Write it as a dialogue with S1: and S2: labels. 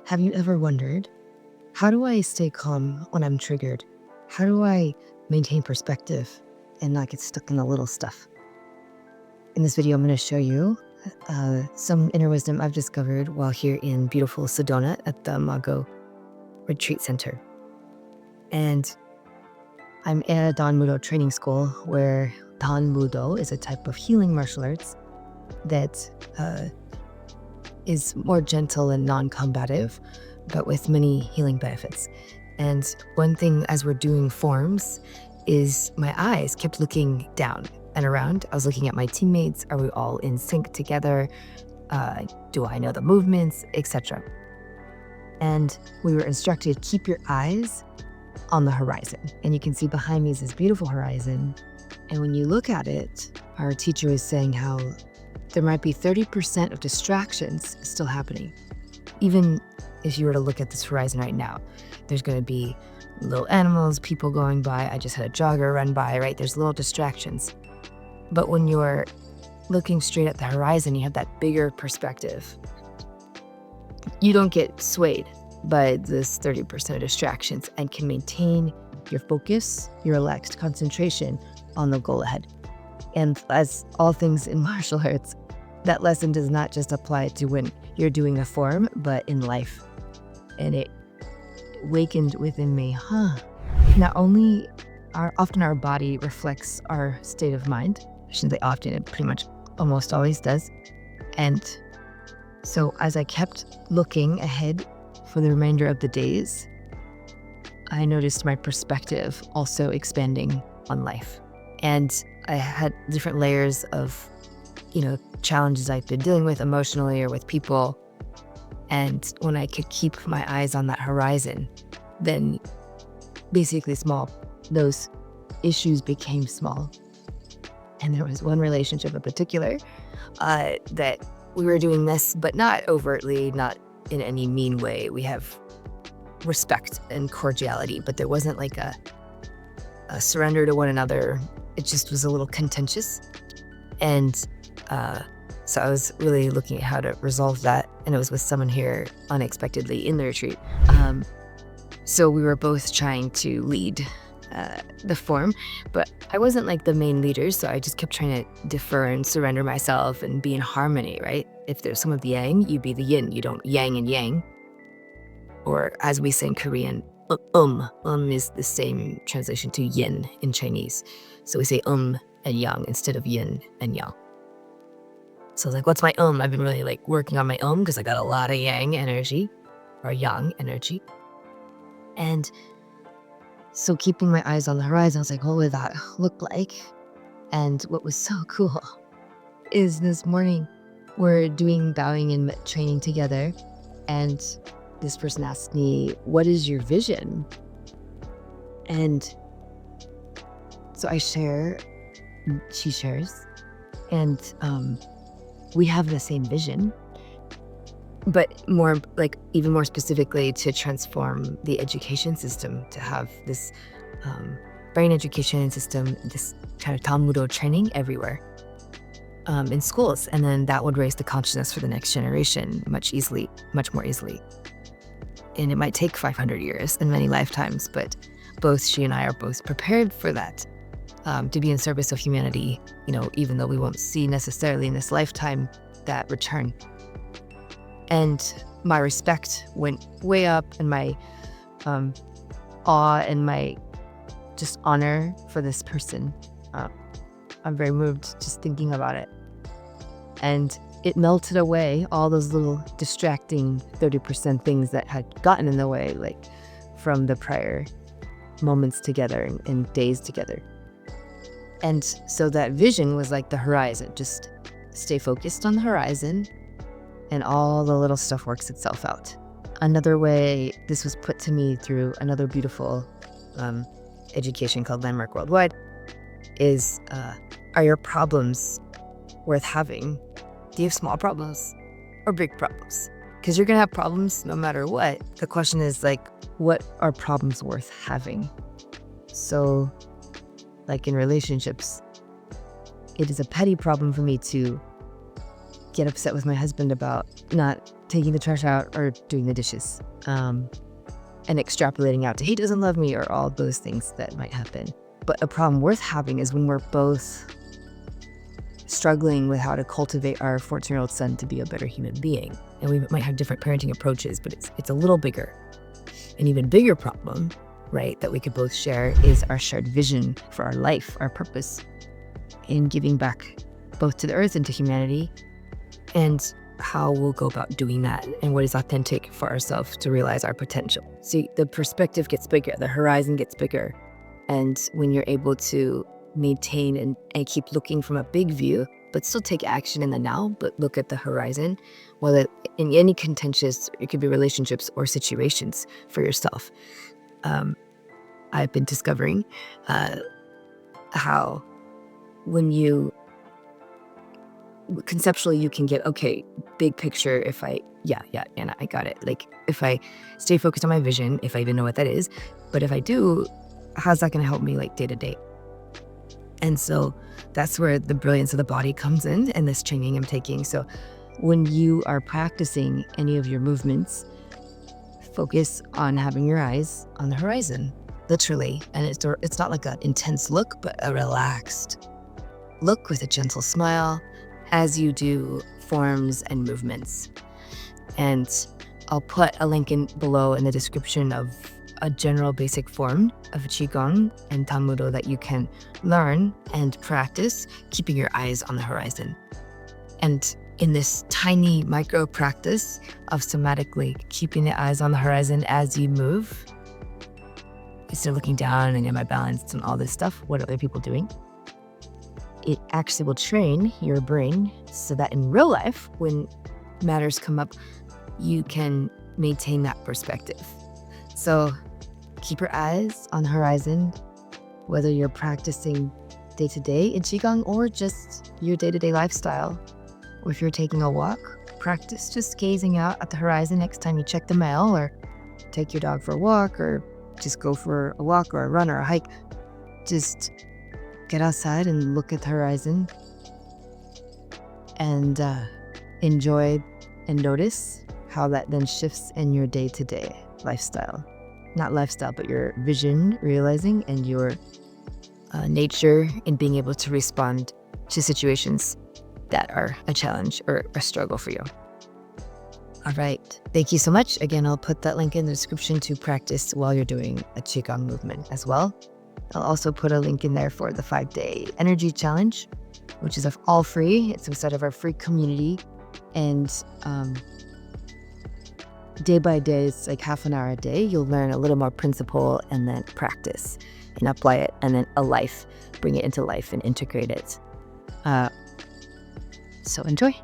S1: Have you ever wondered, how do I stay calm when I'm triggered? How do I maintain perspective and not get stuck in the little stuff? In this video, I'm going to show you some inner wisdom I've discovered while here in beautiful Sedona at the Mago Retreat Center. And I'm at a Dan Mudo training school where Dan Mudo is a type of healing martial arts that is more gentle and non-combative, but with many healing benefits. And one thing as we're doing forms is my eyes kept looking down and around. I was looking at my teammates. Are we all in sync together? Do I know the movements, etc.? And we were instructed, keep your eyes on the horizon. And you can see behind me is this beautiful horizon. And when you look at it, our teacher was saying how there might be 30% of distractions still happening. Even if you were to look at this horizon right now, there's going to be little animals, people going by. I just had a jogger run by, right? There's little distractions. But when you're looking straight at the horizon, you have that bigger perspective. You don't get swayed by this 30% of distractions and can maintain your focus, your relaxed concentration on the goal ahead. And as all things in martial arts, that lesson does not just apply to when you're doing a form, but in life. And it awakened within me, not only often our body reflects our state of mind. I shouldn't say often, it pretty much almost always does. And so as I kept looking ahead for the remainder of the days, I noticed my perspective also expanding on life. And I had different layers of, challenges I've been dealing with emotionally or with people. And when I could keep my eyes on that horizon, then basically those issues became small. And there was one relationship in particular that we were doing this, but not overtly, not in any mean way. We have respect and cordiality, but there wasn't like a surrender to one another. It just was a little contentious. And so I was really looking at how to resolve that. And it was with someone here unexpectedly in the retreat. So we were both trying to lead the form, but I wasn't like the main leader. So I just kept trying to defer and surrender myself and be in harmony, right? If there's some of the yang, you be the yin. You don't yang and yang. Or as we say in Korean, is the same translation to yin in Chinese. So we say and yang instead of yin and yang. So I was like, what's my I've been really like working on my because I got a lot of yang energy or yang energy. And so keeping my eyes on the horizon, I was like, what would that look like? And what was so cool is this morning we're doing bowing and training together. And this person asked me, what is your vision? And so I share, she shares, and we have the same vision, but even more specifically to transform the education system, to have this brain education system, this kind of Talmudo training everywhere in schools. And then that would raise the consciousness for the next generation much more easily. And it might take 500 years and many lifetimes, but both she and I are both prepared for that, to be in service of humanity, even though we won't see necessarily in this lifetime that return. And my respect went way up, and my awe and my just honor for this person. I'm very moved just thinking about it. And it melted away all those little distracting 30% things that had gotten in the way, like from the prior moments together and days together. And so that vision was like the horizon. Just stay focused on the horizon and all the little stuff works itself out. Another way this was put to me through another beautiful education called Landmark Worldwide is, are your problems worth having? Do you have small problems or big problems? Because you're gonna have problems no matter what. The question is like, what are problems worth having? So like in relationships, it is a petty problem for me to get upset with my husband about not taking the trash out or doing the dishes, and extrapolating out to he doesn't love me or all those things that might happen. But a problem worth having is when we're both struggling with how to cultivate our 14-year-old son to be a better human being. And we might have different parenting approaches, but it's a little bigger. An even bigger problem, right, that we could both share is our shared vision for our life, our purpose in giving back both to the earth and to humanity, and how we'll go about doing that and what is authentic for ourselves to realize our potential. See, the perspective gets bigger, the horizon gets bigger. And when you're able to maintain and keep looking from a big view, but still take action in the now, but look at the horizon, whether in any contentious, it could be relationships or situations for yourself. I've been discovering how when you conceptually you can get, okay, big picture, if I, Anna, I got it. Like if I stay focused on my vision, if I even know what that is, but if I do, how's that going to help me like day to day? And so that's where the brilliance of the body comes in and this training I'm taking. So when you are practicing any of your movements, focus on having your eyes on the horizon, literally. And it's not like an intense look, but a relaxed look with a gentle smile as you do forms and movements. And I'll put a link in below in the description of a general basic form of Qigong and Tamudo that you can learn and practice, keeping your eyes on the horizon. And in this tiny micro practice of somatically keeping the eyes on the horizon as you move, instead of looking down and am I balanced and all this stuff, what are other people doing? It actually will train your brain so that in real life, when matters come up, you can maintain that perspective. So keep your eyes on the horizon, whether you're practicing day-to-day in Qigong or just your day-to-day lifestyle. Or if you're taking a walk, practice just gazing out at the horizon next time you check the mail or take your dog for a walk or just go for a walk or a run or a hike. Just get outside and look at the horizon and enjoy and notice how that then shifts in your day-to-day lifestyle. Not lifestyle, but your vision realizing and your nature in being able to respond to situations that are a challenge or a struggle for you. All right. Thank you so much. Again, I'll put that link in the description to practice while you're doing a Qigong movement as well. I'll also put a link in there for the 5-day energy challenge, which is all free. It's inside of our free community. And day by day, it's like half an hour a day. You'll learn a little more principle and then practice and apply it. And then bring it into life and integrate it. So enjoy.